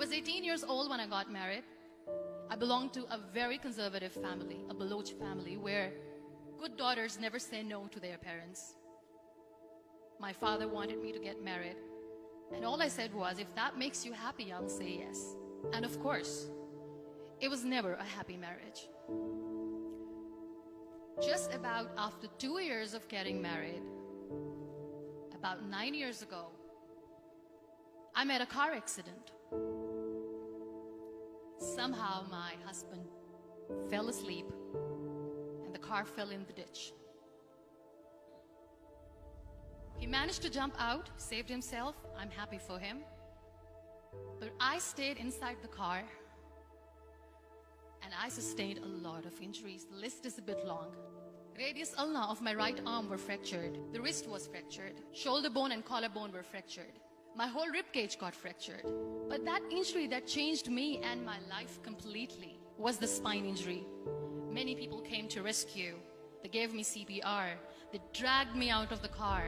was 18 years old when I got married. I belonged to a very conservative family, a Baloch family, where good daughters never say no to their parents. My father wanted me to get married, and all I said was, if that makes you happy, I'll say yes. And of course, it was never a happy marriage. Just about after 2 years of getting married, about 9 years ago, I met a car accident. Somehow my husband fell asleep and the car fell in the ditch. He managed to jump out, saved himself. I'm happy for him. But I stayed inside the car and I sustained a lot of injuries. The list is a bit long. Radius ulna of my right arm were fractured. The wrist was fractured. Shoulder bone and collarbone were fractured. My whole rib cage got fractured. But that injury that changed me and my life completely was the spine injury. Many people came to rescue. They gave me CPR. They dragged me out of the car.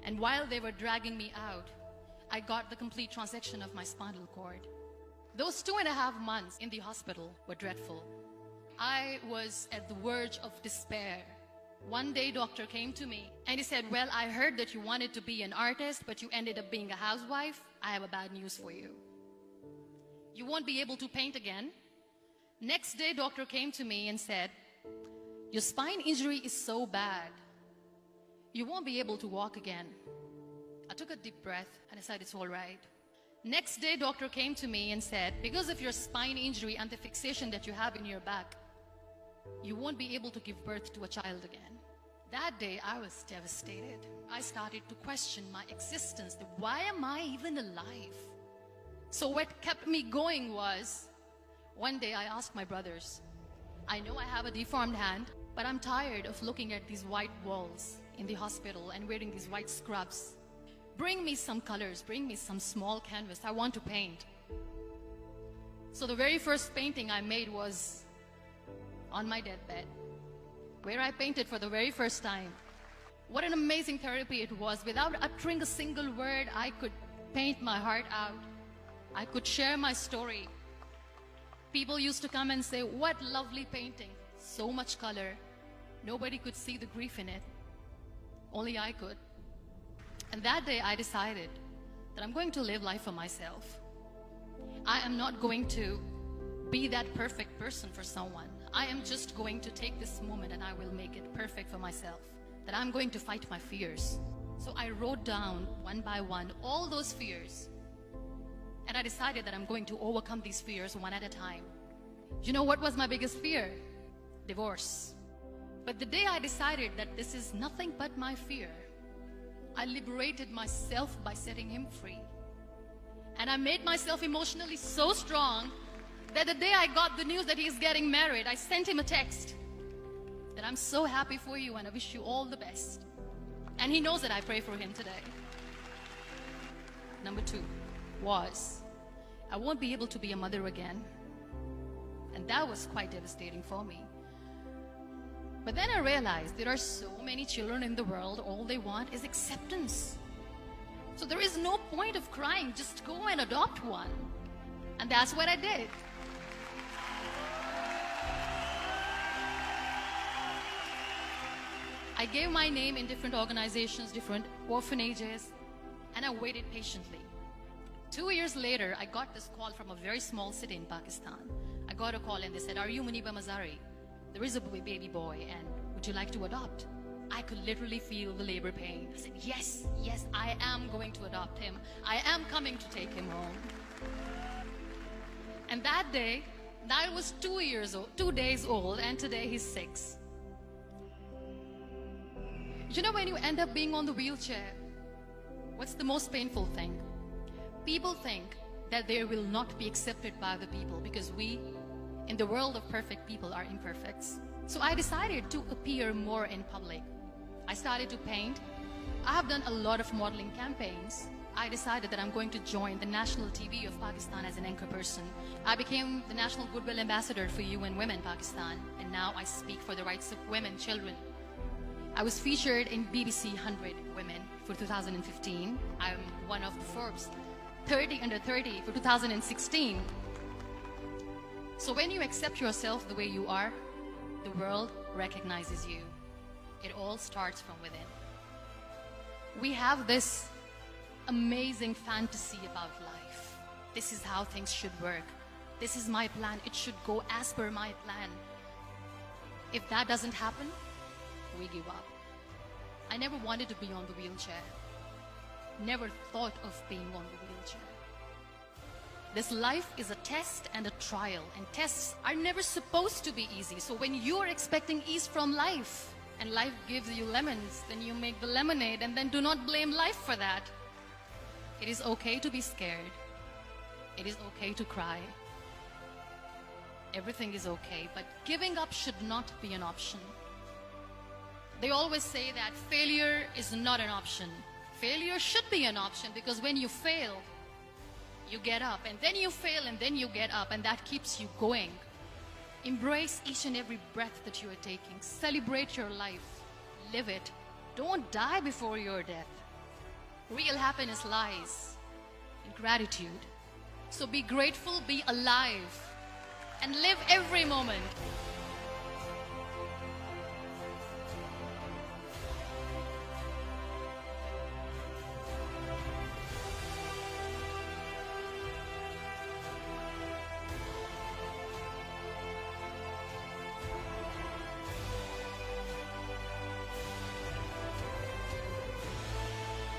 And while they were dragging me out, I got the complete transection of my spinal cord. Those 2.5 months in the hospital were dreadful. I was at the verge of despair. One day, doctor came to me and he said, well, I heard that you wanted to be an artist, but you ended up being a housewife. I have a bad news for you. You won't be able to paint again. Next day, doctor came to me and said, your spine injury is so bad, you won't be able to walk again. I took a deep breath and I said, it's all right. Next day, doctor came to me and said, because of your spine injury and the fixation that you have in your back, you won't be able to give birth to a child again. That day, I was devastated. I started to question my existence. Why am I even alive? So what kept me going was, one day I asked my brothers, I know I have a deformed hand, but I'm tired of looking at these white walls in the hospital and wearing these white scrubs. Bring me some colors, bring me some small canvas. I want to paint. So the very first painting I made was on my deathbed, where I painted for the very first time. What an amazing therapy it was. Without uttering a single word, I could paint my heart out. I could share my story. People used to come and say, what lovely painting. So much color. Nobody could see the grief in it. Only I could. And that day I decided that I'm going to live life for myself. I am not going to be that perfect person for someone. I am just going to take this moment and I will make it perfect for myself. That I'm going to fight my fears. So I wrote down one by one all those fears. And I decided that I'm going to overcome these fears one at a time. You know what was my biggest fear? Divorce. But the day I decided that this is nothing but my fear, I liberated myself by setting him free. And I made myself emotionally so strong that the day I got the news that he's getting married, I sent him a text that I'm so happy for you and I wish you all the best. And he knows that I pray for him today. Number 2 was, I won't be able to be a mother again. And that was quite devastating for me. But then I realized there are so many children in the world, all they want is acceptance. So there is no point of crying, just go and adopt one. And that's what I did. I gave my name in different organizations, different orphanages, and I waited patiently. 2 years later, I got this call from a very small city in Pakistan. I got a call and they said, are you Muniba Mazari? There is a baby boy and would you like to adopt? I could literally feel the labor pain. I said, yes, yes, I am going to adopt him. I am coming to take him home. And that day, Niall was 2 days old, and today he's 6. You know, when you end up being on the wheelchair, what's the most painful thing? People think that they will not be accepted by the people because we, in the world of perfect people, are imperfects. So I decided to appear more in public. I started to paint. I have done a lot of modeling campaigns. I decided that I'm going to join the national TV of Pakistan as an anchor person. I became the National Goodwill Ambassador for UN Women Pakistan, and now I speak for the rights of women, children. I was featured in BBC 100 Women for 2015. I'm one of the Forbes 30 under 30 for 2016. So when you accept yourself the way you are, the world recognizes you. It all starts from within. We have this amazing fantasy about life. This is how things should work. This is my plan. It should go as per my plan. If that doesn't happen, we give up. I never wanted to be on the wheelchair. Never thought of being on the wheelchair. This life is a test and a trial, and tests are never supposed to be easy. So when you're expecting ease from life, and life gives you lemons, then you make the lemonade, and then do not blame life for that. It is okay to be scared. It is okay to cry. Everything is okay, but giving up should not be an option. They always say that failure is not an option. Failure should be an option, because when you fail, you get up, and then you fail, and then you get up, and that keeps you going. Embrace each and every breath that you are taking. Celebrate your life. Live it. Don't die before your death. Real happiness lies in gratitude. So be grateful, be alive, and live every moment.